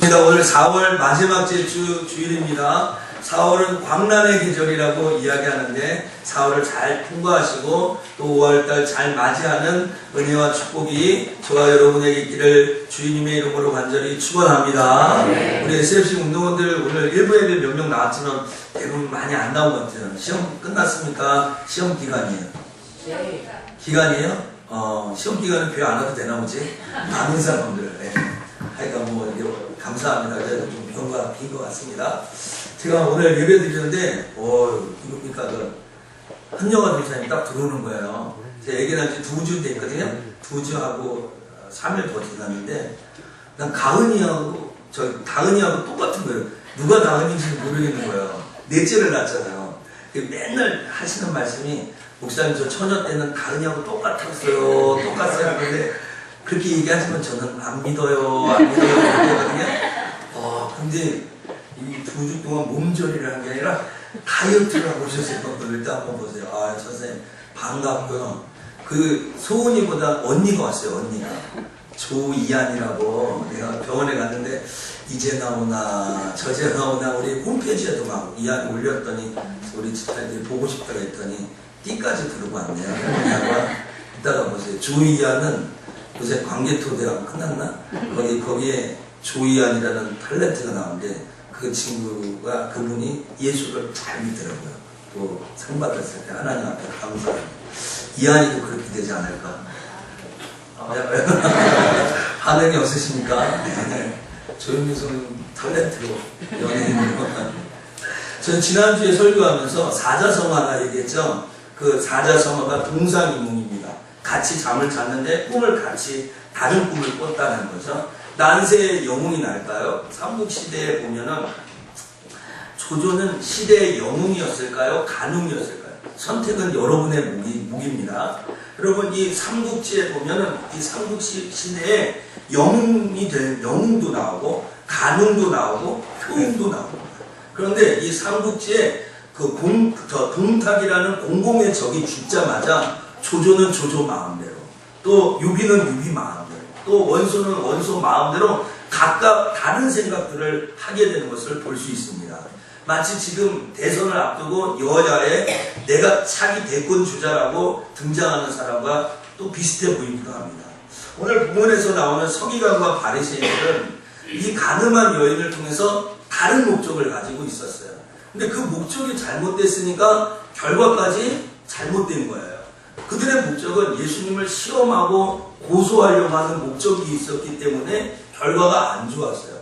오늘 4월 마지막 주일입니다. 4월은 광란의 계절이라고 이야기하는데 4월을 잘 통과하시고 또 5월달 잘 맞이하는 은혜와 축복이 저와 여러분에게 있기를 주님의 이름으로 간절히 축원합니다. 우리 SFC 운동원들 오늘 일부 예배 몇 명 나왔지만 대부분 많이 안 나온 것 같아요. 시험 끝났습니까? 시험 기간이에요. 기간이에요? 시험 기간은 교회 안 와도 되나 보지? 많은 사람들. 하여간 뭐 이게 감사합니다. 그래도 좀 병과 빈 것 같습니다. 제가 오늘 예배 드리는데 이거 보니까 한영화 교사님이 딱 들어오는 거예요. 제가 얘기한 지 2주 됐거든요. 2주하고 3일 더 지났는데 난 가은이하고 다은이하고 똑같은 거예요. 누가 다은인지 모르겠는 거예요. 넷째를 낳았잖아요. 맨날 하시는 말씀이 목사님 저 처녀 때는 다은이하고 똑같았어요. 그런데 그렇게 얘기하지만 저는 안 믿어요. 그러거든요. 근데 이 2주 동안 몸조리라는 게 아니라 다이어트를 하고 오셨어요. 일단 한번 보세요. 선생님 반갑고요. 그 소은이보다 언니가 왔어요. 언니가 조이안이라고. 내가 병원에 갔는데 이제 나오나 저제 나오나 우리 홈페이지에도 막 이안 올렸더니 우리 집사님들이 보고 싶다고 했더니 띠까지 들고 왔네요. 이따가 보세요. 조이안은 요새 광개토대학 끝났나? 거기에 조이안이라는 탤런트가 나오는데 그 친구가 그분이 예수를 잘 믿더라고요. 또 상 받았을 때 하나님 앞에 감사해요. 이안이도 그렇게 되지 않을까? 반응이 없으십니까? 네. 조용미선 탤런트로 연예인으로. 저는 지난주에 설교하면서 사자성어가 얘기했죠. 그 사자성어가 동상이몽입니다. 같이 잠을 잤는데 꿈을 같이 다른 꿈을 꿨다는 거죠. 난세의 영웅이 날까요? 삼국시대에 보면은 조조는 시대의 영웅이었을까요? 간웅이었을까요? 선택은 여러분의 무기입니다. 여러분 이 삼국지에 보면은 이 삼국시대에 영웅이 된 영웅도 나오고 간웅도 나오고 효웅도 나오고 그런데 이 삼국지에 그 동탁이라는 공공의 적이 죽자마자 조조는 조조 마음대로 또 유비는 유비 마음대로 또 원소는 원소 마음대로 각각 다른 생각들을 하게 되는 것을 볼 수 있습니다. 마치 지금 대선을 앞두고 여야에 내가 차기 대권 주자라고 등장하는 사람과 또 비슷해 보이기도 합니다. 오늘 본문에서 나오는 서기관과 바리새인들은 이 가늠한 여인을 통해서 다른 목적을 가지고 있었어요. 근데 그 목적이 잘못됐으니까 결과까지 잘못된 거예요. 그들의 목적은 예수님을 시험하고 고소하려고 하는 목적이 있었기 때문에 결과가 안 좋았어요.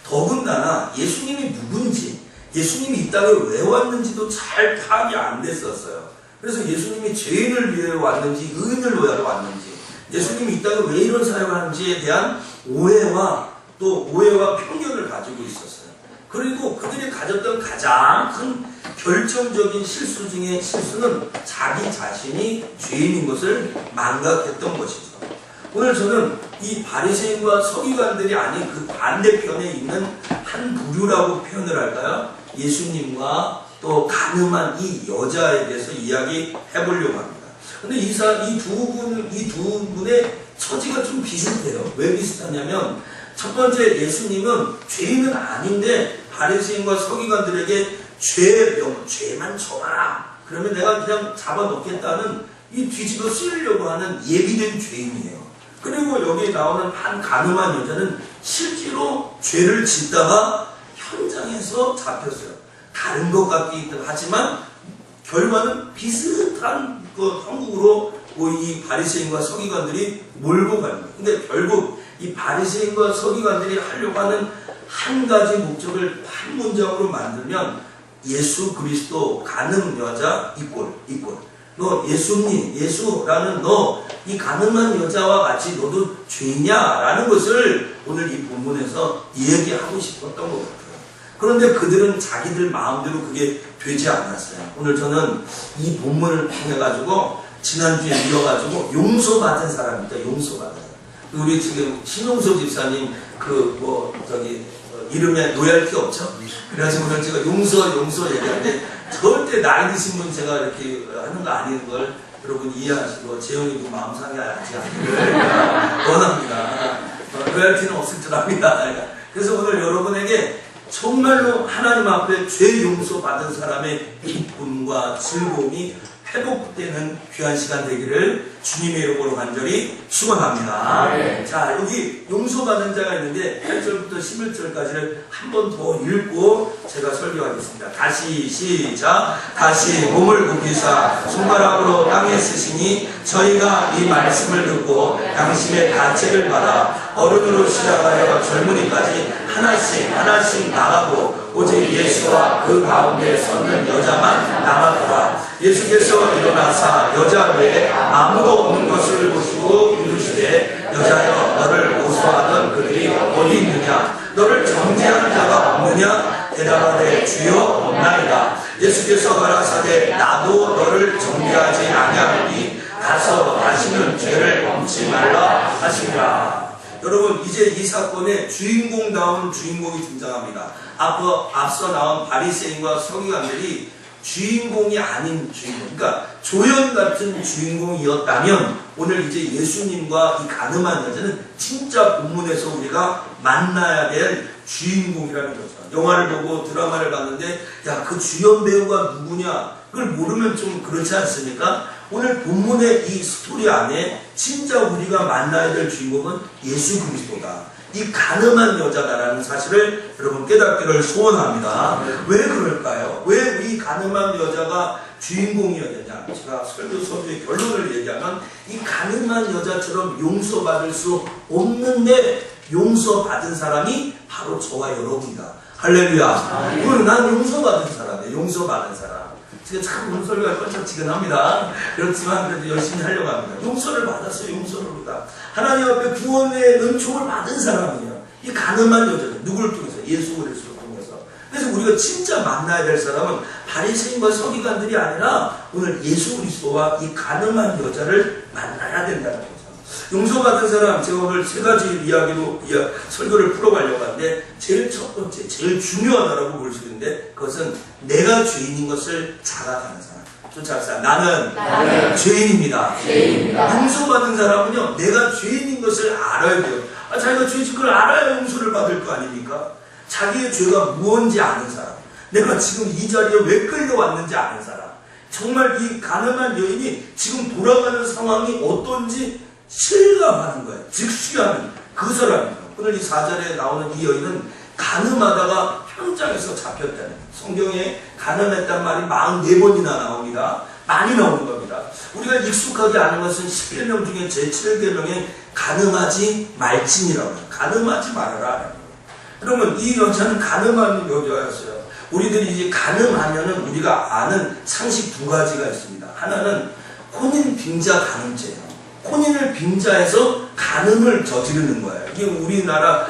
더군다나 예수님이 누군지, 예수님이 이 땅에 왜 왔는지도 잘 파악이 안 됐었어요. 그래서 예수님이 죄인을 위해 왔는지, 의인을 위해 왔는지, 예수님이 이 땅에 왜 이런 사역을 하는지에 대한 오해와 편견을 가지고 있었어요. 그리고 그들이 가졌던 가장 큰 결정적인 실수 중에 실수는 자기 자신이 죄인인 것을 망각했던 것이죠. 오늘 저는 이 바리새인과 서기관들이 아닌 그 반대편에 있는 한 부류라고 표현을 할까요? 예수님과 또 가늠한 이 여자에 대해서 이야기해 보려고 합니다. 근데 이 두 분의 처지가 좀 비슷해요. 왜 비슷하냐면 첫 번째 예수님은 죄인은 아닌데 바리새인과 서기관들에게 죄만 쳐봐라. 그러면 내가 그냥 잡아놓겠다는 이 뒤집어 쓰려고 하는 예비된 죄인이에요. 그리고 여기 나오는 한 가늠한 여자는 실제로 죄를 짓다가 현장에서 잡혔어요. 다른 것 같긴 하지만 결과는 비슷한 형국으로 이 바리새인과 서기관들이 몰고 갑니다. 근데 결국 이 바리새인과 서기관들이 하려고 하는 한 가지 목적을 한 문장으로 만들면 예수 그리스도 가늠 여자 이꼴 너 예수라는 너 이 가늠한 여자와 같이 너도 죄냐라는 것을 오늘 이 본문에서 얘기하고 싶었던 것 같아요. 그런데 그들은 자기들 마음대로 그게 되지 않았어요. 오늘 저는 이 본문을 통해 가지고 지난주에 이어가지고 용서받은 사람입니다. 용서받은 사람. 우리 지금 신용소 집사님 이름에 로얄티 없죠? 그래가지고 오늘 제가 용서 얘기하는데 절대 나이 드신 분 제가 이렇게 하는 거 아닌 걸 여러분 이해하시고 재영이도 마음 상해하지 않기를 원합니다. 로얄티는 없을 줄 압니다. 그래서 오늘 여러분에게 정말로 하나님 앞에 죄 용서 받은 사람의 기쁨과 즐거움이 회복되는 귀한 시간 되기를 주님의 이름으로 간절히 축원합니다. 네. 자, 여기 용서받은 자가 있는데 8절부터 11절까지를 한 번 더 읽고 제가 설교하겠습니다. 다시 시작. 다시 몸을 굽히사 손가락으로 땅에 쓰시니 저희가 이 말씀을 듣고 양심의 가책을 받아 어른으로 시작하여 젊은이까지 하나씩 나가고 오직 예수와 그 가운데 섰는 여자만 남았더라. 예수께서 일어나사 여자 외에 아무도 없는 것을 보시고 이르시되 여자여 너를 고소하던 그들이 어디 있느냐? 너를 정죄하는 자가 없느냐? 대답하되 주여 없나이다. 예수께서 가라사대 나도 너를 정죄하지 아니하노니 가서 다시는 죄를 범치 말라 하시니라. 여러분, 이제 이 사건의 주인공다운 주인공이 등장합니다. 앞서 나온 바리새인과 서기관들이 주인공이 아닌 주인공, 그러니까 조연 같은 주인공이었다면 오늘 이제 예수님과 이 가늠한 여자는 진짜 본문에서 우리가 만나야 될 주인공이라는 거죠. 영화를 보고 드라마를 봤는데 야, 그 주연 배우가 누구냐? 그걸 모르면 좀 그렇지 않습니까? 오늘 본문의 이 스토리 안에 진짜 우리가 만나야 될 주인공은 예수 그리스도다. 이 가늠한 여자다라는 사실을 여러분 깨닫기를 소원합니다. 왜 그럴까요? 왜 이 가늠한 여자가 주인공이었느냐? 제가 설교의 결론을 얘기하면 이 가늠한 여자처럼 용서받을 수 없는데 용서받은 사람이 바로 저와 여러분이다. 할렐루야. 오늘 난 용서받은 사람이에요. 용서받은 사람. 제가 참 용서를 뻔쩍지근합니다. 그렇지만 그래도 열심히 하려고 합니다. 용서를 받았어요. 용서를 받아. 하나님 앞에 구원의 은총을 받은 사람이에요. 이 가늠한 여자는 누구를 통해서? 예수 그리스도를 통해서. 그래서 우리가 진짜 만나야 될 사람은 바리새인과 서기관들이 아니라 오늘 예수 그리스도와 이 가늠한 여자를 만나야 된다는 거죠. 용서받은 사람, 제가 오늘 세 가지 이야기로 설교를 풀어가려고 하는데 제일 첫 번째, 제일 중요하다라고 볼 수 있는데 그것은 내가 죄인인 것을 자각하는 사람. 쫓아갑시다. 나는 죄인입니다. 용서받은 사람은요, 내가 죄인인 것을 알아야 돼요. 자기가 죄진 걸 알아야 용서를 받을 거 아닙니까? 자기의 죄가 무언지 아는 사람. 내가 지금 이 자리에 왜 끌려왔는지 아는 사람. 정말 이 가늠한 여인이 지금 돌아가는 상황이 어떤지 실감하는 거예요. 즉시하는 그 사람이에요. 오늘 이 4절에 나오는 이 여인은 가늠하다가 현장에서 잡혔다는 거예요. 성경에 가늠했단 말이 44번이나 나옵니다. 많이 나오는 겁니다. 우리가 익숙하게 아는 것은 11명 중에 제7계명에 가늠하지 말지니라고 해요. 가늠하지 말아라. 그러면 이 여자는 가늠한 여자였어요. 우리들이 이제 가늠하면은 우리가 아는 상식 두 가지가 있습니다. 하나는 혼인 빙자 가늠죄예요. 혼인을 빙자해서 간음을 저지르는 거예요. 이게 우리나라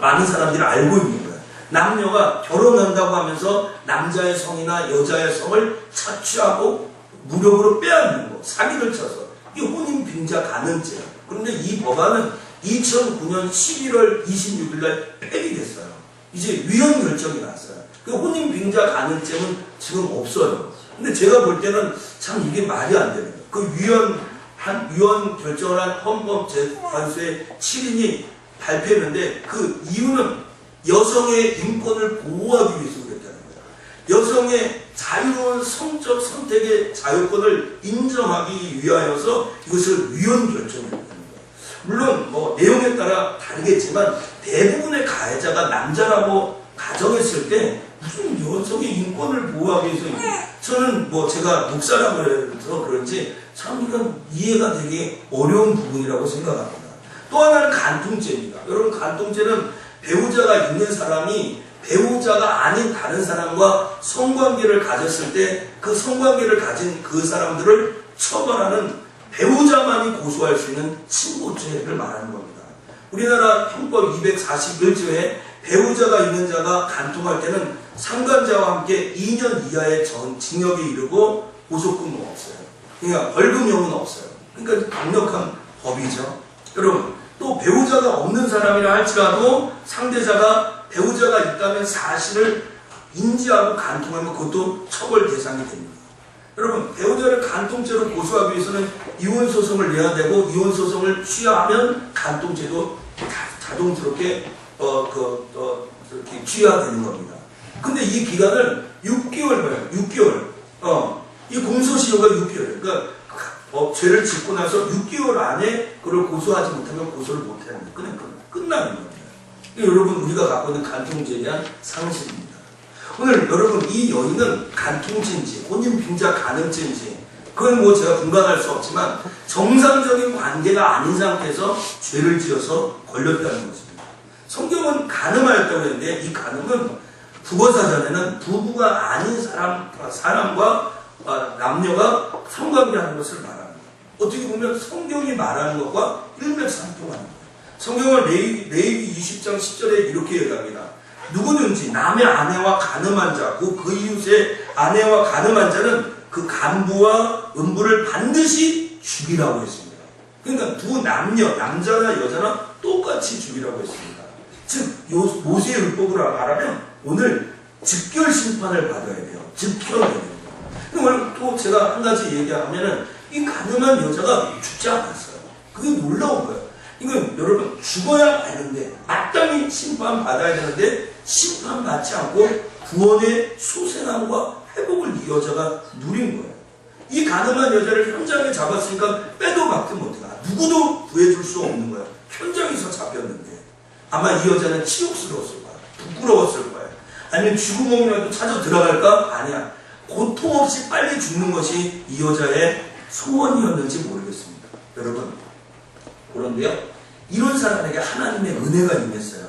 많은 사람들이 알고 있는 거예요. 남녀가 결혼한다고 하면서 남자의 성이나 여자의 성을 착취하고 무력으로 빼앗는 거, 사기를 쳐서 이게 혼인 빙자 간음죄예요. 그런데 이 법안은 2009년 11월 26일 날 폐기됐어요. 이제 위헌 결정이 났어요. 그 혼인 빙자 간음죄는 지금 없어요. 근데 제가 볼 때는 참 이게 말이 안 되는 거예요. 그 위헌 결정을 한 헌법재판소의 7인이 발표했는데 그 이유는 여성의 인권을 보호하기 위해서 그랬다는 거예요. 여성의 자유로운 성적 선택의 자유권을 인정하기 위하여서 이것을 위헌 결정을 했다는 거예요. 물론 뭐 내용에 따라 다르겠지만 대부분의 가해자가 남자라고 가정했을 때 무슨 여성의 인권을 보호하기 위해서 저는 뭐 제가 목사라고 해서 그런지 참 이건 이해가 되게 어려운 부분이라고 생각합니다. 또 하나는 간통죄입니다. 여러분, 간통죄는 배우자가 있는 사람이 배우자가 아닌 다른 사람과 성관계를 가졌을 때 그 성관계를 가진 그 사람들을 처벌하는 배우자만이 고소할 수 있는 친고죄를 말하는 겁니다. 우리나라 형법 241조에 배우자가 있는 자가 간통할 때는 상간자와 함께 2년 이하의 징역에 이르고 고소금은 없어요. 그러니까 벌금형은 없어요. 그러니까 강력한 법이죠. 여러분, 또 배우자가 없는 사람이라 할지라도 상대자가 배우자가 있다면 사실을 인지하고 간통하면 그것도 처벌 대상이 됩니다. 여러분, 배우자를 간통죄로 고소하기 위해서는 이혼소송을 내야 되고 이혼소송을 취하하면 간통죄도 자동스럽게 이렇게 취하되는 겁니다. 근데 이 기간을 6개월 봐요. 6개월. 이 공소시효가 6개월. 그러니까 죄를 짓고 나서 6개월 안에 그걸 고소하지 못하면 고소를 못하는 거예요. 그냥 끝나는 겁니다. 여러분, 우리가 갖고 있는 간통죄에 대한 상식입니다. 오늘 여러분, 이 여인은 간통죄인지 혼인 빈자 가늠죄인지 그건 뭐 제가 분간할 수 없지만 정상적인 관계가 아닌 상태에서 죄를 지어서 걸렸다는 것입니다. 성경은 가늠하였다고 했는데 이 가늠은 국어사전에는 부부가 아닌 사람과 남녀가 성관계하는 것을 말합니다. 어떻게 보면 성경이 말하는 것과 일맥상통하는 거예요. 성경은 레위기 20장 10절에 이렇게 얘기합니다. 누구든지 남의 아내와 간음한 자, 그 이웃의 아내와 간음한 자는 그 간부와 음부를 반드시 죽이라고 했습니다. 그러니까 두 남녀, 남자나 여자나 똑같이 죽이라고 했습니다. 즉 모세의 율법으로 말하면 오늘 즉결 심판을 받아야 돼요. 즉결해야 돼요. 오늘 또 제가 한 가지 얘기하면은 이 간음한 여자가 죽지 않았어요. 그게 놀라운 거예요. 이건 여러분 죽어야 마는데 마땅히 심판받아야 되는데 심판받지 않고 구원의 소생함과 회복을 이 여자가 누린 거예요. 이 가늠한 여자를 현장에 잡았으니까 빼도 박도 못해요. 누구도 구해줄 수 없는 거예요. 현장에서 잡혔는데 아마 이 여자는 치욕스러웠을 거야. 부끄러웠을 거야. 아니면 쥐구멍이라도 찾아 들어갈까? 아니야. 고통 없이 빨리 죽는 것이 이 여자의 소원이었는지 모르겠습니다. 여러분, 그런데요, 이런 사람에게 하나님의 은혜가 임했어요.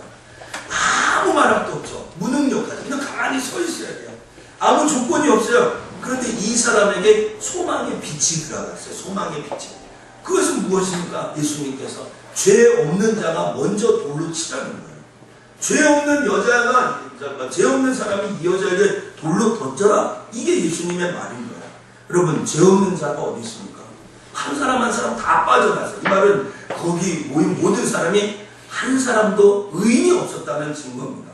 아무 말함도 없죠. 무능력하죠. 그냥 가만히 서 있어야 돼요. 아무 조건이 없어요. 그런데 이 사람에게 소망의 빛이 들어갔어요. 소망의 빛이. 그것은 무엇입니까? 예수님께서 죄 없는 자가 먼저 돌로 치라는 거예요. 죄 없는 여자가, 죄 없는 사람이 이 여자에게 돌로 던져라. 이게 예수님의 말인 거예요. 여러분, 죄 없는 자가 어디 있습니까? 한 사람 한 사람 다 빠져나서. 이 말은 거기 모인 모든 사람이 한 사람도 의인이 없었다는 증거입니다.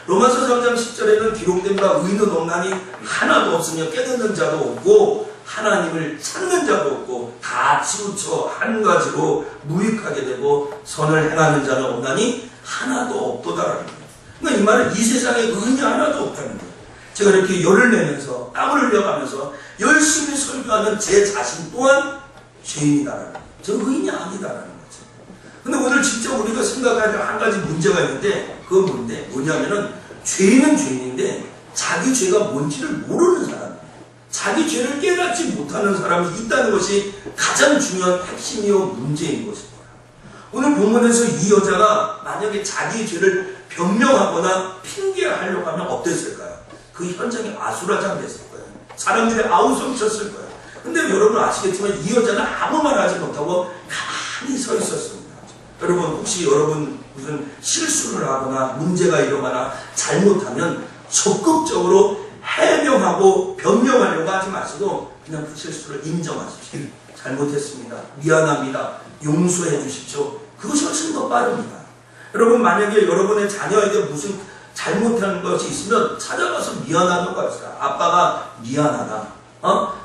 로마서 3장 10절에는 기록된 바 의인은 없나니 하나도 없으며 깨닫는 자도 없고 하나님을 찾는 자도 없고 다 치우쳐 한 가지로 무익하게 되고 선을 행하는 자는 없나니 하나도 없도다라는 거예요. 그러니까 이 말은 이 세상에 의인이 하나도 없다는 거예요. 제가 이렇게 열을 내면서 땀을 흘려가면서 열심히 설교하는 제 자신 또한 죄인이다라는 거예요. 저 의인이 아니다라는 거죠. 근데 오늘 진짜 우리가 생각하는 한 가지 문제가 있는데 그건 뭐냐면은 죄인은 죄인인데 자기 죄가 뭔지를 모르는 사람, 자기 죄를 깨닫지 못하는 사람이 있다는 것이 가장 중요한 핵심이요 문제인 것입니다. 오늘 본문에서 이 여자가 만약에 자기 죄를 변명하거나 핑계하려고 하면 어땠을까요? 그 현장이 아수라장됐을 거예요. 사람들이 아우성쳤을 거예요. 근데 여러분 아시겠지만 이 여자는 아무 말 하지 못하고 가만히 서 있었습니다. 여러분 혹시 여러분 무슨 실수를 하거나 문제가 일어나거나 잘못하면 적극적으로 해명하고 변명하려고 하지 마시고 그냥 그 실수를 인정하십시오. 잘못했습니다. 미안합니다. 용서해 주십시오. 그것이 훨씬 더 빠릅니다. 여러분 만약에 여러분의 자녀에게 무슨 잘못한 것이 있으면 찾아가서 미안하다고 하세요. 아빠가 미안하다.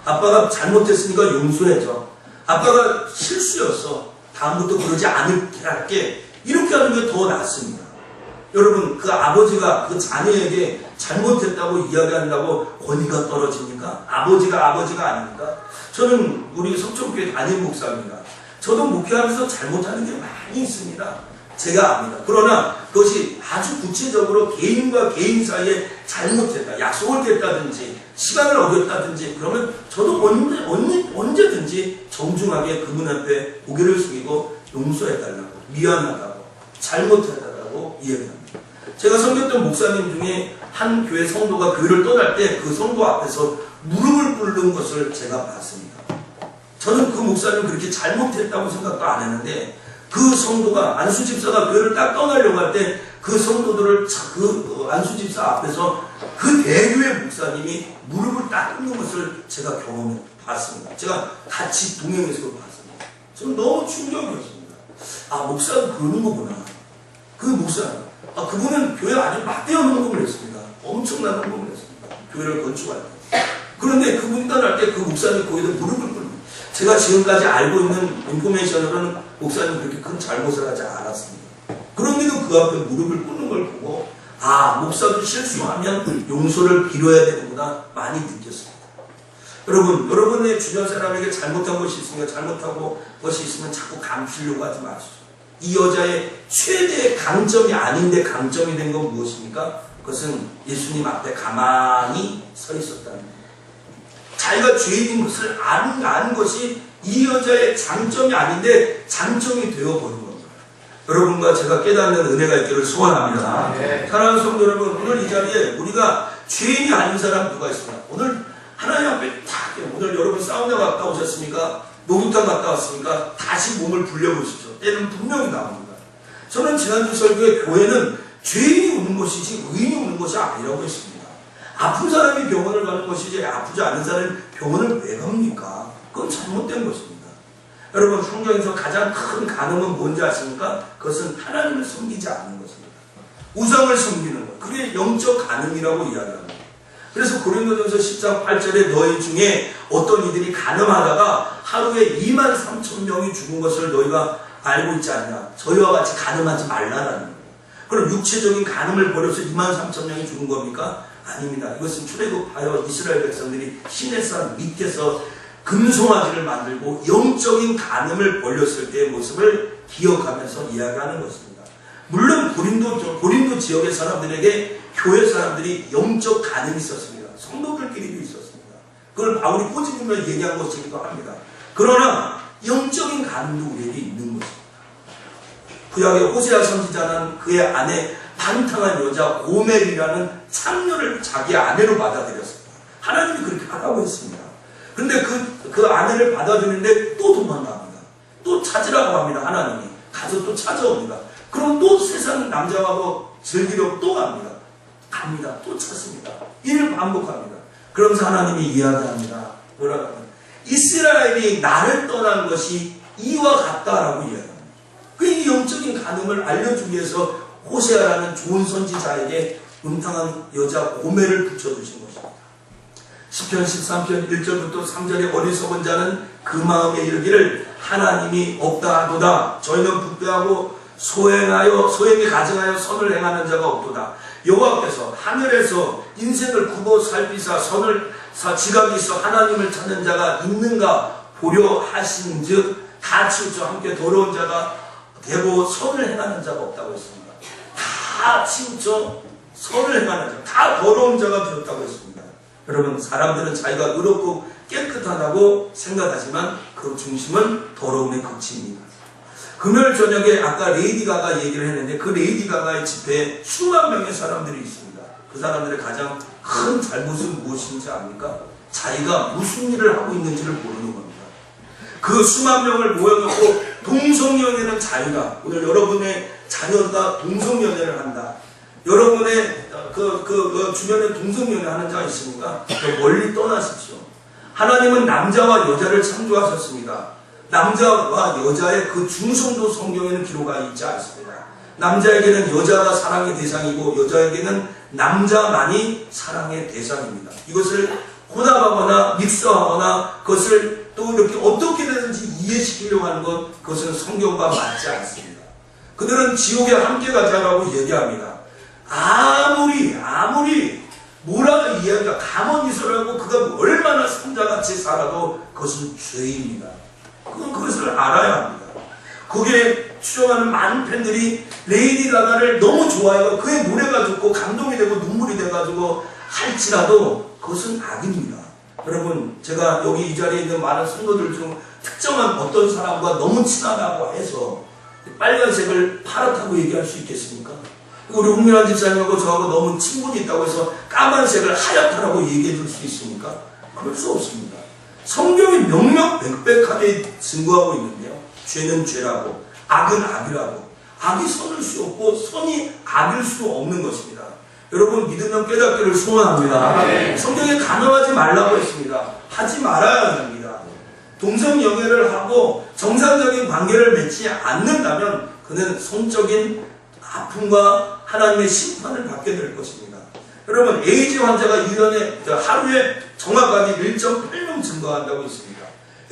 아빠가 잘못했으니까 용서해줘. 아빠가 실수였어. 다음부터 그러지 않을게 할게. 이렇게 하는 게 더 낫습니다. 여러분 그 아버지가 그 자녀에게 잘못했다고 이야기한다고 권위가 떨어집니까? 아버지가 아닙니까? 저는 우리 석촌교회 담임 목사입니다. 저도 목회하면서 잘못하는 게 많이 있습니다. 제가 압니다. 그러나 그것이 아주 구체적으로 개인과 개인 사이에 잘못했다. 약속을 깼다든지 시간을 어겼다든지 그러면 저도 언제든지 정중하게 그분 앞에 고개를 숙이고 용서해달라고 미안하다고 잘못했다고 이야기합니다. 제가 섬겼던 목사님 중에 한 교회 성도가 교회를 떠날 때 그 성도 앞에서 무릎을 꿇는 것을 제가 봤습니다. 저는 그 목사님 그렇게 잘못했다고 생각도 안 했는데 그 성도가 안수집사가 교회를 딱 떠나려고 할 때 그 성도들을 그 안수집사 앞에서 그 대교회 목사님이 무릎을 딱 꿇는 것을 제가 봤습니다. 제가 같이 동행해서 봤습니다. 저는 너무 충격이었습니다. 아, 목사는 그러는 거구나. 그 목사, 그분은 교회 아주 막대한 헌금을 했습니다. 엄청난 헌금을 했습니다. 교회를 건축할 때. 그런데 그분이 떠날 때 그 목사님 거기다 무릎을 꿇는 제가 지금까지 알고 있는 인포메이션으로는 목사님 그렇게 큰 잘못을 하지 않았습니다. 그런데도 그 앞에 무릎을 꿇는 걸 보고 목사도 실수하면 용서를 빌어야 되는구나 많이 느꼈습니다. 여러분, 여러분의 주변 사람에게 잘못한 것이 있으면 잘못하고 것이 있으면 자꾸 감추려고 하지 마시죠. 이 여자의 최대의 강점이 아닌데 강점이 된 건 무엇입니까? 그것은 예수님 앞에 가만히 서 있었다는 거예요. 자기가 죄인인 것을 아는 것이 이 여자의 장점이 아닌데 장점이 되어버린 겁니다. 여러분과 제가 깨닫는 은혜가 있기를 소원합니다. 네. 사랑하는 성도 여러분, 오늘 이 자리에 우리가 죄인이 아닌 사람 누가 있습니까? 오늘 하나님 앞에 딱 오늘 여러분 사우나 갔다 오셨습니까? 목욕탕 갔다 왔습니까? 다시 몸을 불려보시죠. 때는 분명히 나옵니다. 저는 지난주 설교에 교회는 죄인이 오는 것이지 의인이 오는 것이 아니라고 했습니다. 아픈 사람이 병원을 가는 것이지 아프지 않은 사람이 병원을 왜 갑니까? 그건 잘못된 것입니다. 여러분, 성경에서 가장 큰 간음은 뭔지 아십니까? 그것은 하나님을 섬기지 않는 것입니다. 우상을 섬기는 것. 그게 영적 간음이라고 이야기합니다. 그래서 고린도전서 10장 8절에 너희 중에 어떤 이들이 간음하다가 하루에 23,000명이 죽은 것을 너희가 알고 있지 않냐. 저희와 같이 간음하지 말라라는 거예요. 그럼 육체적인 간음을 버려서 23,000명이 죽은 겁니까? 아닙니다. 이것은 출애굽하여 이스라엘 백성들이 시내산 밑에서 금송아지를 만들고 영적인 간음을 벌렸을 때의 모습을 기억하면서 이야기하는 것입니다. 물론 고린도 지역의 사람들에게 교회 사람들이 영적 간음이 있었습니다. 성도들끼리도 있었습니다. 그걸 바울이 꼬집으며 얘기한 것이기도 합니다. 그러나 영적인 간음도 우리에게 있는 것입니다. 구약의 호세아 선지자는 그의 아내 방탕한 여자 고멜이라는 창녀를 자기 아내로 받아들였습니다. 하나님이 그렇게 하라고 했습니다. 그런데 그 아내를 받아들이는데 또 도망갑니다. 또 찾으라고 합니다. 하나님이. 가서 또 찾아옵니다. 그럼 또 세상 남자하고 즐기려고 또 갑니다. 또 찾습니다. 이를 반복합니다. 그러면서 하나님이 이야기합니다. 뭐라고 하면 이스라엘이 나를 떠난 것이 이와 같다라고 이야기합니다. 이 영적인 간음을 알려주기 위해서 호세아라는 좋은 선지자에게 음탕한 여자 고멜을 붙여주신 것입니다. 시편 13편 1절부터 3절에 어리석은 자는 그 마음에 이르기를 하나님이 없다 하도다. 저희는 부패하고 소행이 가증하여 선을 행하는 자가 없도다. 여호와께서 하늘에서 인생을 굽어 살피사 선을 지각이 있어 하나님을 찾는 자가 있는가 보려 하신즉 다 치우쳐 함께 더러운 자가 되고 선을 행하는 자가 없다고 했습니다. 다 치우쳐 선을 행하는 자, 다 더러운 자가 되었다고 했습니다. 여러분, 사람들은 자기가 의롭고 깨끗하다고 생각하지만 그 중심은 더러움의 극치입니다. 금요일 저녁에 아까 레이디 가가 얘기를 했는데 그 레이디 가가의 집회에 수만 명의 사람들이 있습니다. 그 사람들의 가장 큰 잘못은 무엇인지 압니까? 자기가 무슨 일을 하고 있는지를 모르는 겁니다. 그 수만 명을 모여놓고 동성연애는 자유다. 오늘 여러분의 자녀가 동성연애를 한다. 여러분의 주변에 동성연애 하는 자가 있습니까? 멀리 떠나십시오. 하나님은 남자와 여자를 창조하셨습니다. 남자와 여자의 그 중성도 성경에는 기록하여 있지 않습니다. 남자에게는 여자가 사랑의 대상이고 여자에게는 남자만이 사랑의 대상입니다. 이것을 혼합하거나 믹스하거나 그것을 또 이렇게 어떻게든지 이해시키려고 하는 것, 그것은 성경과 맞지 않습니다. 그들은 지옥에 함께 가자라고 얘기합니다. 아무리 뭐라고 이야기가 가만히 있으라고 그가 얼마나 성자같이 살아도 그것은 죄입니다. 그것을 알아야 합니다. 거기에 추정하는 많은 팬들이 레이디 가가를 너무 좋아해서 그의 노래가 좋고 감동이 되고 눈물이 돼가지고 할지라도 그것은 악입니다. 여러분, 제가 여기 이 자리에 있는 많은 성도들 중 특정한 어떤 사람과 너무 친하다고 해서 빨간색을 파랗다고 얘기할 수 있겠습니까? 우리 홍민환 집사님하고 저하고 너무 친분이 있다고 해서 까만색을 하얗다라고 얘기해 줄 수 있습니까? 그럴 수 없습니다. 성경이 명명백백하게 증거하고 있는데요. 죄는 죄라고, 악은 악이라고. 악이 선을 수 없고 선이 악일 수 없는 것입니다. 여러분, 믿으면 깨닫기를 소원합니다. 네. 성경에 간음하지 말라고 했습니다. 하지 말아야 합니다. 동성연애를 하고 정상적인 관계를 맺지 않는다면 그는 성적인 아픔과 하나님의 심판을 받게 될 것입니다. 여러분, 에이즈 환자가 1년에 하루에 정확하게 1.8명 증가한다고 했습니다.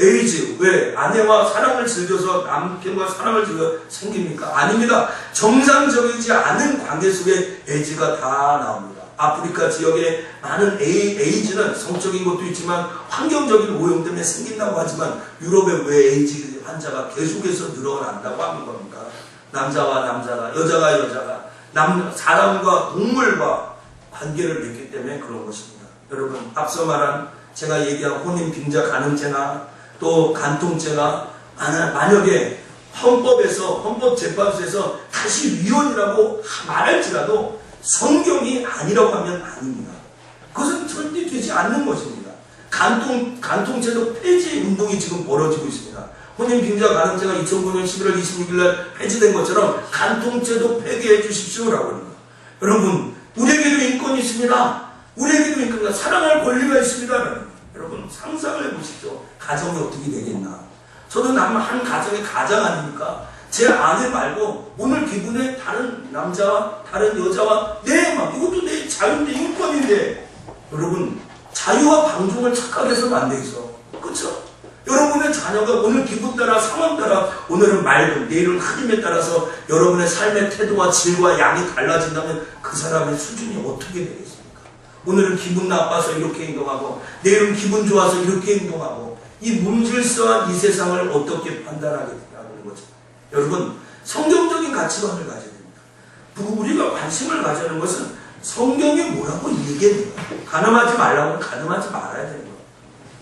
에이즈, 왜? 아내와 사랑을 즐겨서 남편과 사랑을 즐겨 생깁니까? 아닙니다. 정상적이지 않은 관계 속에 에이즈가 다 나옵니다. 아프리카 지역에 많은 에이즈는 성적인 것도 있지만 환경적인 오염 때문에 생긴다고 하지만 유럽에 왜 에이즈 환자가 계속해서 늘어난다고 하는 겁니까? 남자와 남자가, 여자가 여자가, 사람과 동물과 관계를 맺기 때문에 그런 것입니다. 여러분, 앞서 말한 제가 얘기한 혼인 빙자 가늠죄나 또 간통죄가 만약에 헌법재판소에서 다시 위헌이라고 말할지라도 성경이 아니라고 하면 아닙니다. 그것은 절대 되지 않는 것입니다. 간통죄도 폐지 운동이 지금 벌어지고 있습니다. 혼인 빙자 가늠죄가 2009년 11월 26일 날 폐지된 것처럼 간통죄도 폐기해 주십시오라고 합니다. 여러분, 우리에게도 인권이 있습니다. 우리에게도 인권이 사랑할 권리가 있습니다. 여러분, 상상을 해보시죠. 가정이 어떻게 되겠나. 저도 한 가정의 가장 아닙니까? 제 아내 말고 오늘 기분에 다른 남자와 다른 여자와 내 맘, 이것도 내 자유인데 인권인데, 여러분, 자유와 방종을 착각해서는 안 되겠어. 그렇죠? 여러분의 자녀가 오늘 기분 따라 상황 따라 오늘은 맑음, 내일은 흐림에 따라서 여러분의 삶의 태도와 질과 양이 달라진다면 그 사람의 수준이 어떻게 되겠습니까? 오늘은 기분 나빠서 이렇게 행동하고 내일은 기분 좋아서 이렇게 행동하고, 이 문질서한 이 세상을 어떻게 판단하겠다는 거죠. 여러분, 성경적인 가치관을 가져야 됩니다. 우리가 관심을 가져는 것은 성경이 뭐라고 얘기해요. 가늠하지 말라고 가늠하지 말아야 되는 거예요.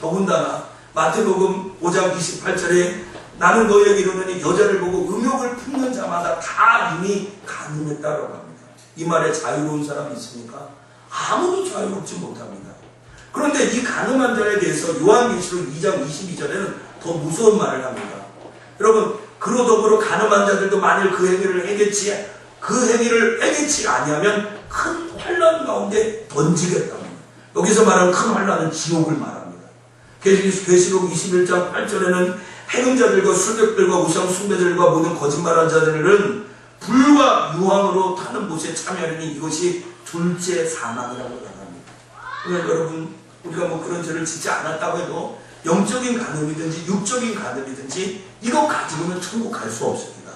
더군다나 마태복음 5장 28절에 나는 너희에게 이르노니 여자를 보고 음욕을 품는 자마다 다 이미 가늠했다라고 합니다. 이 말에 자유로운 사람이 있습니까? 아무도 자유롭지 못합니다. 그런데 이 가늠한 자에 대해서 요한계시록 2장 22절에는 더 무서운 말을 합니다. 여러분, 그로 더불어 가늠한 자들도 만일 그 행위를 해겠지 아니하면 큰 환난 가운데 던지겠다고 합니다. 여기서 말하는 큰 환난은 지옥을 말합니다. 계시록 21장 8절에는 해금자들과 술객들과 우상 숭배들과 모든 거짓말한 자들은 불과 유황으로 타는 못에 참여하니 이것이 둘째 사망이라고 말합니다. 그러니까 여러분, 우리가 그런 죄를 짓지 않았다고 해도 영적인 간음이든지 육적인 간음이든지 이거 가지고는 천국 갈 수 없습니다.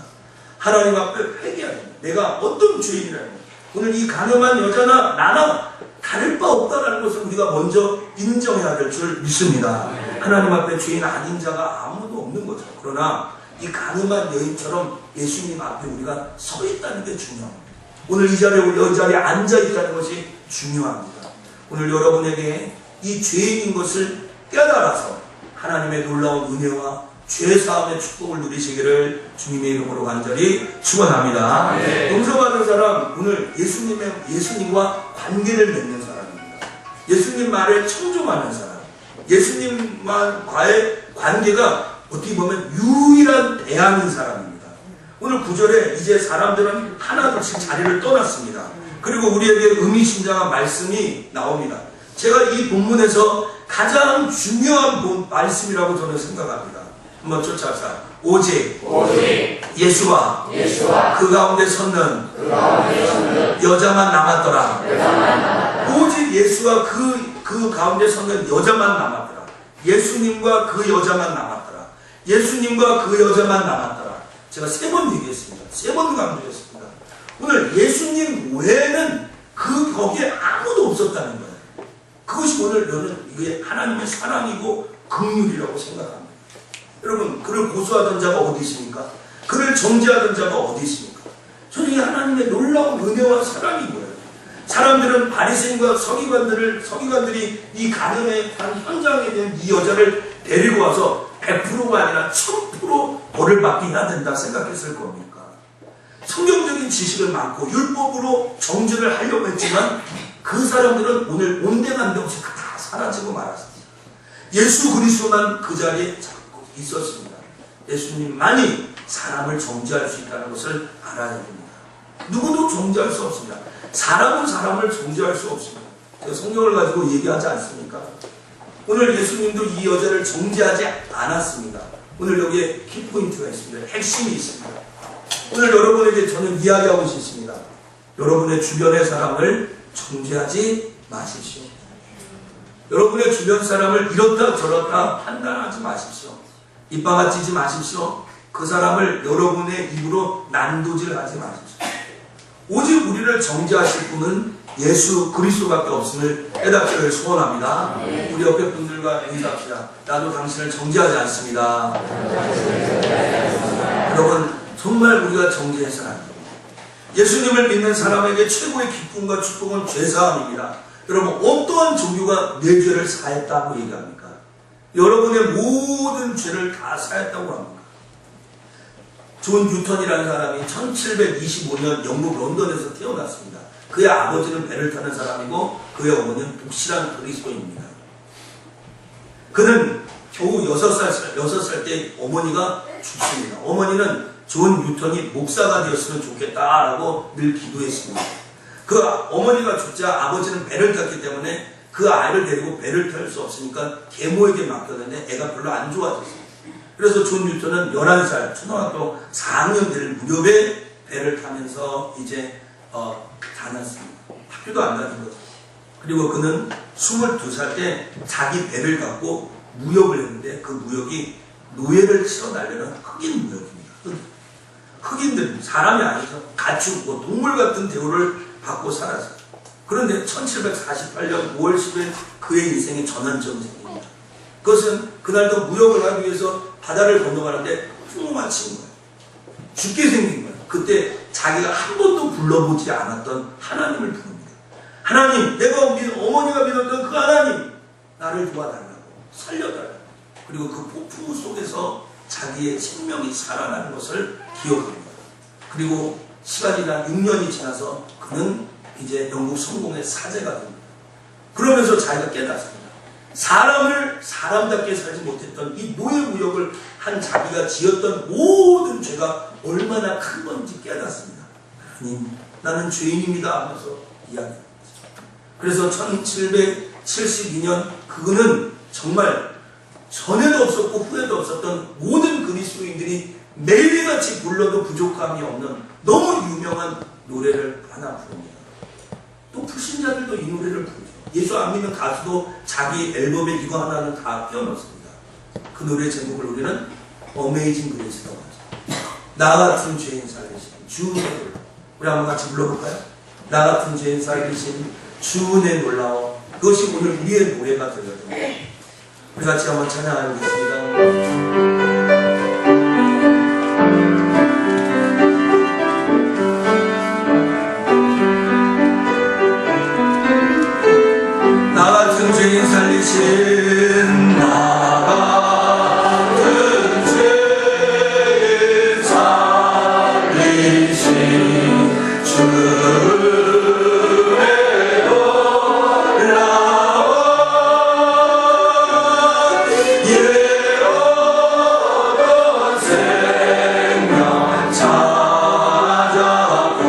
하나님 앞에 회개해야 됩니다. 내가 어떤 죄인이라는 것. 오늘 이 간음한 여자나 나나 다를 바 없다는 것을 우리가 먼저 인정해야 될 줄 믿습니다. 하나님 앞에 죄인 아닌 자가 아무도 없는 거죠. 그러나 이 간음한 여인처럼 예수님 앞에 우리가 서 있다는 게 중요합니다. 오늘 이 자리에 앉아 있다는 것이 중요합니다. 오늘 여러분에게 이 죄인인 것을 깨달아서 하나님의 놀라운 은혜와 죄사함의 축복을 누리시기를 주님의 이름으로 간절히 축원합니다. 용서받은 사람, 오늘 예수님과 관계를 맺는 사람입니다. 예수님 말에 청종하는 사람, 예수님과의 관계가 어떻게 보면 유일한 대안인 사람입니다. 오늘 9절에 이제 사람들은 하나둘씩 자리를 떠났습니다. 그리고 우리에게 의미심장한 말씀이 나옵니다. 제가 이 본문에서 가장 중요한 말씀이라고 저는 생각합니다. 한번 쫓아서 오직 예수와 그 가운데 섰는 여자만 남았더라. 오직 예수와 그 가운데 섰는 여자만 남았더라. 예수님과 그 여자만 남았더라. 예수님과 그 여자만 남았더라. 제가 3번 얘기했습니다. 3번 강조했습니다. 오늘 예수님 외에는 거기에 아무도 없었다는 거예요. 그것이 오늘 이게 하나님의 사랑이고 긍휼이라고 생각합니다. 여러분, 그를 고소하던 자가 어디 있습니까? 그를 정죄하던 자가 어디 있습니까? 저는 이 하나님의 놀라운 은혜와 사랑이 뭐예요? 사람들은 바리새인과 서기관들이 이 간음의 현장에 있는 이 여자를 데리고 와서 100%가 아니라 1000% 벌을 받게 해야 된다 생각했을 겁니까? 성경적인 지식을 많고 율법으로 정죄를 하려고 했지만 그 사람들은 오늘 온데간데 없이 다 사라지고 말았습니다. 예수 그리스도만 그 자리에 잡고 있었습니다. 예수님만이 사람을 정죄할 수 있다는 것을 알아야 됩니다. 누구도 정죄할 수 없습니다. 사람은 사람을 정죄할 수 없습니다. 제가 성경을 가지고 얘기하지 않습니까? 오늘 예수님도 이 여자를 정죄하지 않았습니다. 오늘 여기에 키포인트가 있습니다. 핵심이 있습니다. 오늘 여러분에게 저는 이야기하고 싶습니다. 여러분의 주변의 사람을 정죄하지 마십시오. 여러분의 주변 사람을 이렇다 저렇다 판단하지 마십시오. 입방아찌지 마십시오. 그 사람을 여러분의 입으로 난도질하지 마십시오. 오직 우리를 정죄하실 분은 예수 그리스도밖에 없음을 깨닫기를 소원합니다. 우리 옆에 분들과 인사합시다. 나도 당신을 정죄하지 않습니다. 여러분, 정말 우리가 정죄해서는 안 됩니다. 예수님을 믿는 사람에게 최고의 기쁨과 축복은 죄사함입니다. 여러분, 어떠한 종교가 내 죄를 사했다고 얘기합니까? 여러분의 모든 죄를 다 사했다고 합니다. 존 뉴턴이라는 사람이 1725년 영국 런던에서 태어났습니다. 그의 아버지는 배를 타는 사람이고 그의 어머니는 독실한 그리스도인입니다. 그는 겨우 6살 때 어머니가 죽습니다. 어머니는 존 뉴턴이 목사가 되었으면 좋겠다라고 늘 기도했습니다. 그 어머니가 죽자 아버지는 배를 탔기 때문에 그 아이를 데리고 배를 탈 수 없으니까 계모에게 맡겼는데 애가 별로 안 좋아졌습니다. 그래서 존 뉴턴은 11살, 초등학교 4학년 될 무렵에 배를 타면서 이제 다녔습니다. 학교도 안 다닌 거죠. 그리고 그는 22살 때 자기 배를 갖고 무역을 했는데 그 무역이 노예를 치러 날려는 흑인 무역입니다. 흑인들, 사람이 아니죠. 가축, 동물 같은 대우를 받고 살았어요. 그런데 1748년 5월 10일 그의 인생의 전환점이 생깁니다. 그것은 그날도 무역을 하기 위해서 바다를 건너가는데 풍우가 친 거예요. 죽게 생긴 거예요. 그때 자기가 한 번도 불러보지 않았던 하나님을 부릅니다. 하나님, 내가 어머니가 믿었던 그 하나님, 나를 도와달라고, 살려달라고. 그리고 그 폭풍우 속에서 자기의 생명이 살아나는 것을 기억합니다. 그리고 시간이 단 6년이 지나서 그는 이제 영국 성공의 사제가 됩니다. 그러면서 자기가 깨닫습니다. 사람을 사람답게 살지 못했던 이 노예무역을 한 자기가 지었던 모든 죄가 얼마나 큰 건지 깨닫습니다. 하나님, 나는 죄인입니다 하면서 이야기합니다. 그래서 1772년 그는 정말 전에도 없었고 후에도 없었던 모든 그리스도인들이 매일같이 불러도 부족함이 없는 너무 유명한 노래를 하나 부릅니다. 또 불신자들도 이 노래를 부르죠. 예수 안 믿는 가수도 자기 앨범에 이거 하나는 다 끼워넣습니다. 그 노래 제목을 우리는 어메이징 그레이스라고 하죠. 나 같은 죄인 살리신 주의 놀라워. 우리 한번 같이 불러볼까요? 나 같은 죄인 살리신 주의 놀라워. 그것이 오늘 우리의 노래가 되거든요. 우리 같이 한번 찬양하겠습니다. 죄인 살리신 나 같은 죄인 살리신 주의 놀라운 예언 생명 찾았고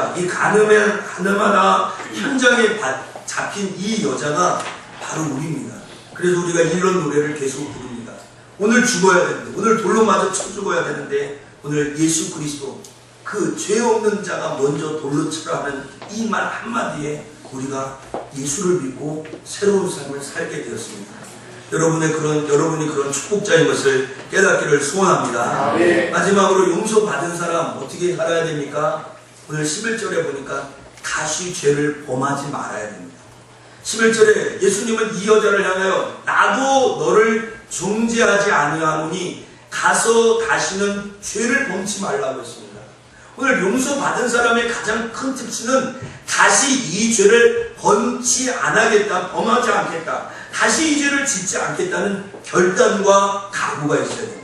여자, 이 가늠하다 현장에 잡힌 이 여자가 바로 우리입니다. 그래서 우리가 이런 노래를 계속 부릅니다. 오늘 죽어야 되는데, 오늘 돌로 맞아 쳐 죽어야 되는데, 오늘 예수 그리스도 그 죄 없는 자가 먼저 돌로 치라 하는 이 말 한마디에 우리가 예수를 믿고 새로운 삶을 살게 되었습니다. 여러분이 그런 축복자인 것을 깨닫기를 소원합니다. 마지막으로 용서받은 사람 어떻게 살아야 됩니까? 오늘 11절에 보니까 다시 죄를 범하지 말아야 됩니다. 11절에 예수님은 이 여자를 향하여 나도 너를 정죄하지 아니하노니 가서 다시는 죄를 범치 말라고 했습니다. 오늘 용서받은 사람의 가장 큰 특징은 다시 이 죄를 범하지 않겠다. 다시 이 죄를 짓지 않겠다는 결단과 각오가 있어야 됩니다.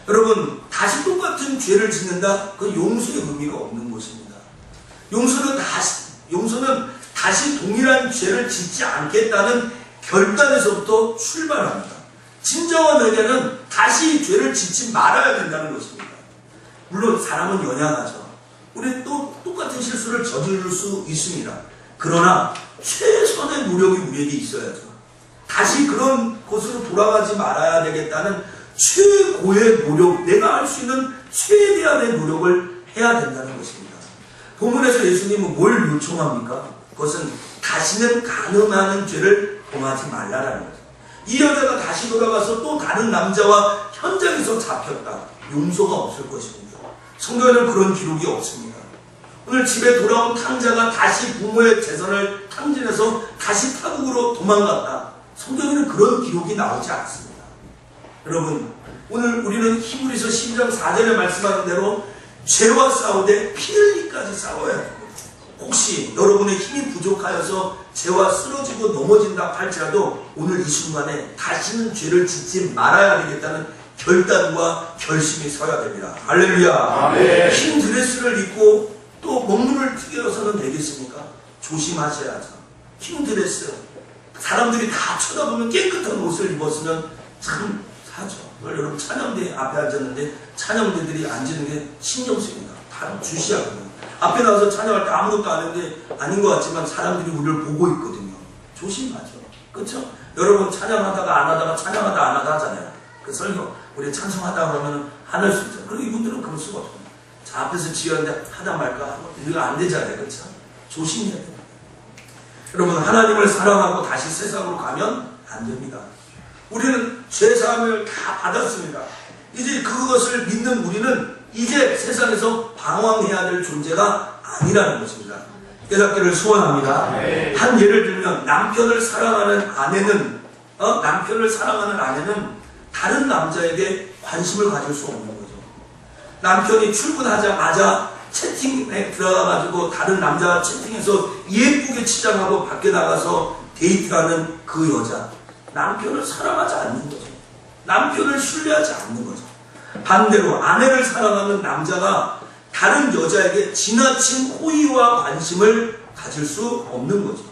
여러분, 다시 똑같은 죄를 짓는다? 그건 용서의 의미가 없는 것입니다. 용서는 다시 동일한 죄를 짓지 않겠다는 결단에서부터 출발합니다. 진정한 의견은 다시 죄를 짓지 말아야 된다는 것입니다. 물론 사람은 연약하죠. 우리 또 똑같은 실수를 저지를 수 있습니다. 그러나 최선의 노력이 우리에게 있어야죠. 다시 그런 곳으로 돌아가지 말아야 되겠다는 최고의 노력, 내가 할 수 있는 최대한의 노력을 해야 된다는 것입니다. 본문에서 예수님은 뭘 요청합니까? 그것은 다시는 가늠하는 죄를 범하지 말라라는 거죠. 이 여자가 다시 돌아가서 또 다른 남자와 현장에서 잡혔다. 용서가 없을 것입니다. 성경에는 그런 기록이 없습니다. 오늘 집에 돌아온 탕자가 다시 부모의 재산을 탕진해서 다시 타국으로 도망갔다. 성경에는 그런 기록이 나오지 않습니다. 여러분, 오늘 우리는 히브리서 12장 4절에 말씀하는 대로 죄와 싸우되 피 흘리기까지 싸워야 됩니다. 혹시 여러분의 힘이 부족하여서 죄와 쓰러지고 넘어진다 할지라도 오늘 이 순간에 다시는 죄를 짓지 말아야 되겠다는 결단과 결심이 서야 됩니다. 할렐루야. 아멘. 흰 드레스를 입고 또 먹물을 튀겨서는 되겠습니까? 조심하셔야죠. 흰 드레스, 사람들이 다 쳐다보면 깨끗한 옷을 입었으면 참 사죠. 여러분 찬양대 앞에 앉았는데 찬양대들이 앉는 게 신경 쓰입니다. 다 주시하거든요. 앞에 나와서 찬양할 때 아무것도 안 했는데 아닌 것 같지만 사람들이 우리를 보고 있거든요. 조심하죠. 그렇죠? 여러분 찬양하다가 안 하다가 찬양하다 안 하다 하잖아요. 그 설교 우리 찬송하다 그러면 안 할 수 있죠. 그리고 이분들은 그럴 수가 없어요. 자 앞에서 지었는데 하다 말까 이거 안 되잖아요. 그렇죠? 조심해야 돼요. 여러분 하나님을 사랑하고 다시 세상으로 가면 안 됩니다. 우리는 죄사함을 다 받았습니다. 이제 그것을 믿는 우리는 이제 세상에서 방황해야 될 존재가 아니라는 것입니다. 깨닫기를 소원합니다. 한 예를 들면 남편을 사랑하는 아내는 다른 남자에게 관심을 가질 수 없는 거죠. 남편이 출근하자마자 채팅에 들어가가지고 다른 남자와 채팅해서 예쁘게 치장하고 밖에 나가서 데이트하는 그 여자, 남편을 사랑하지 않는 거죠. 남편을 신뢰하지 않는 거죠. 반대로 아내를 사랑하는 남자가 다른 여자에게 지나친 호의와 관심을 가질 수 없는 거죠.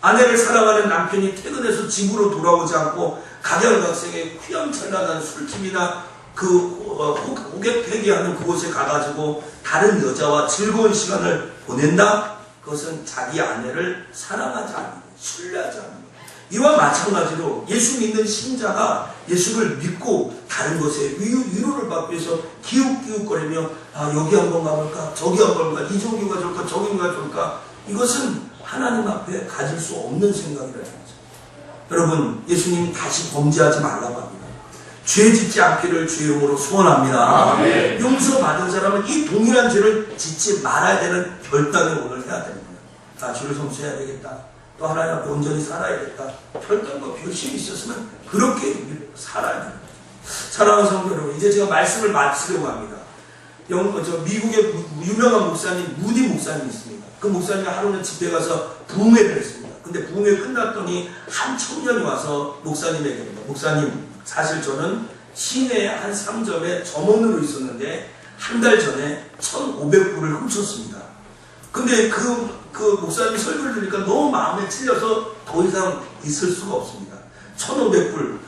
아내를 사랑하는 남편이 퇴근해서 집으로 돌아오지 않고 각양각색의 휘황찬란한 술집이나 호객 회개하는 그곳에 가가지고 다른 여자와 즐거운 시간을 보낸다? 그것은 자기 아내를 사랑하지 않는 거예요. 신뢰하지 않는 거예요. 이와 마찬가지로 예수 믿는 신자가 예수를 믿고 다른 것에 위로를 받기 위해서 기웃기웃거리며 여기 한번 가볼까? 저기 한번 가볼까? 이 종교가 좋을까? 저기 종교가 좋을까? 이것은 하나님 앞에 가질 수 없는 생각이라는 거죠. 여러분, 예수님이 다시 범죄하지 말라고 합니다. 죄 짓지 않기를 주의 이름으로 소원합니다. 아멘. 용서받은 사람은 이 동일한 죄를 짓지 말아야 되는 결단을 오늘 해야 됩니다. 나 죄를 성취해야 되겠다. 또 하나님 앞에 온전히 살아야겠다. 결단과 결심이 있었으면 그렇게 살아야 됩니다. 사랑하는 성도 여러분, 이제 제가 말씀을 마치려고 합니다. 미국의 유명한 목사님, 무디 목사님이 있습니다. 그 목사님이 하루는 집에 가서 부흥회를 했습니다. 근데 부흥회 끝났더니 한 청년이 와서 목사님에게 합니다. 목사님, 사실 저는 시내의 한 상점에 점원으로 있었는데 한 달 전에 1,500불을 훔쳤습니다. 근데 그 목사님이 설교를 들으니까 너무 마음에 찔려서 더 이상 있을 수가 없습니다. 1,500불,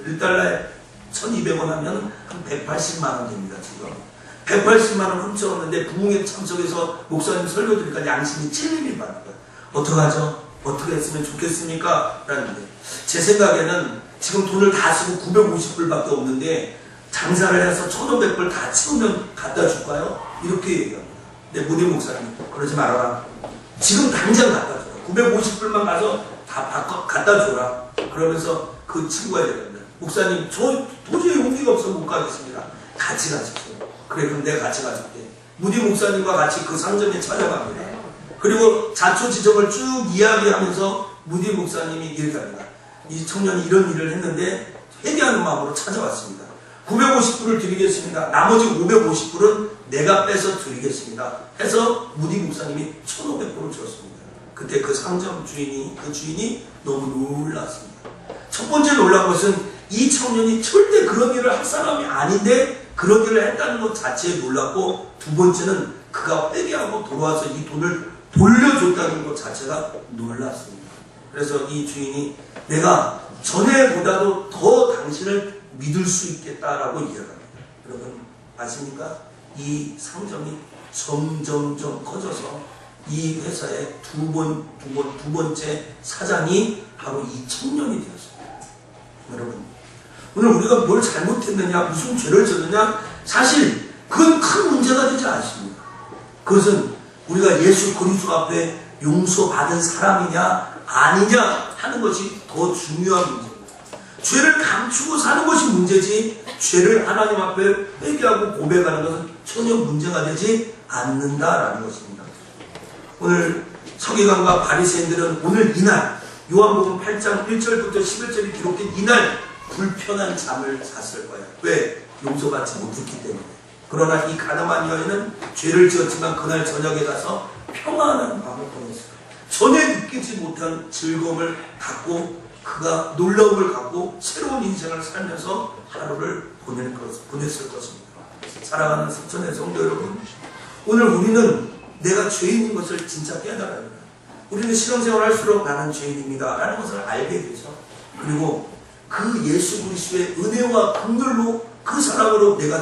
1달러에 1,200원 하면 한 180만 원 됩니다, 지금. 180만 원 훔쳐왔는데 부흥회 참석해서 목사님 설교 드리니까 양심이 찔림이 받는 거예요. 어떡하죠? 어떻게 했으면 좋겠습니까? 라는데 제 생각에는 지금 돈을 다 쓰고 950불밖에 없는데 장사를 해서 1,500불 다 채우면 갖다 줄까요? 이렇게 얘기합니다. 근데 무디 목사님 그러지 말아라. 지금 당장 갖다 줘라. 950불만 가서 다 갖다 줘라. 그러면서 그 친구가 얘기합니다. 목사님 저 도저히 용기가 없어 못 가겠습니다. 같이 가십시오. 그래 그럼 내가 같이 가줄게. 무디 목사님과 같이 그 상점에 찾아갑니다. 그리고 자초지종을 쭉 이야기하면서 무디 목사님이 얘기합니다. 이 청년이 이런 일을 했는데 회개하는 마음으로 찾아왔습니다. 950불을 드리겠습니다. 나머지 550불은 내가 빼서 드리겠습니다. 해서 무디 목사님이 1,500불을 줬습니다. 그때 그 상점 주인이 너무 놀랐습니다. 첫 번째 놀란 것은 이 청년이 절대 그런 일을 할 사람이 아닌데 그런 일을 했다는 것 자체에 놀랐고, 두 번째는 그가 회개하고 돌아와서 이 돈을 돌려줬다는 것 자체가 놀랐습니다. 그래서 이 주인이 내가 전에보다도 더 당신을 믿을 수 있겠다라고 이야기합니다. 여러분 아십니까? 이 상점이 점점점 커져서 이 회사의 두 번째 사장이 바로 이 청년이 되었습니다. 여러분 오늘 우리가 뭘 잘못했느냐, 무슨 죄를 졌느냐, 사실 그건 큰 문제가 되지 않습니다. 그것은 우리가 예수 그리스도 앞에 용서받은 사람이냐 아니냐 하는 것이 더 중요한 문제입니다. 죄를 감추고 사는 것이 문제지, 죄를 하나님 앞에 회개하고 고백하는 것은 전혀 문제가 되지 않는다라는 것입니다. 오늘 서기관과 바리새인들은 오늘 이날 요한복음 8장 1절부터 11절이 기록된 이날 불편한 잠을 잤을 거예요. 왜? 용서받지 못했기 때문에. 그러나 이 가늠한 여인은 죄를 지었지만 그날 저녁에 가서 평안한 밤을 보냈어요. 전에 느끼지 못한 즐거움을 갖고 그가 놀라움을 갖고 새로운 인생을 살면서 하루를 보냈을 것입니다. 사랑하는 성천의 성도 여러분, 오늘 우리는 내가 죄인인 것을 진짜 깨달아야 합니다. 우리는 신앙생활 할수록 나는 죄인입니다 라는 것을 알게 되죠. 그리고 그 예수 그리스도의 은혜와 긍휼로 그 사랑으로 내가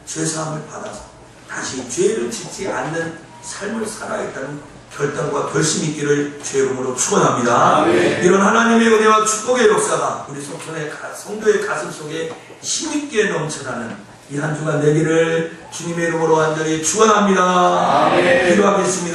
죄사함을 받아서 다시 죄를 짓지 않는 삶을 살아야겠다는 결단과 결심이 있기를 주의 이름으로 축원합니다. 아멘. 이런 하나님의 은혜와 축복의 역사가 우리 성도의 가슴 속에 힘있게 넘쳐나는 이 한 주간 되기를 주님의 이름으로 간절히 축원합니다. 기도하겠습니다.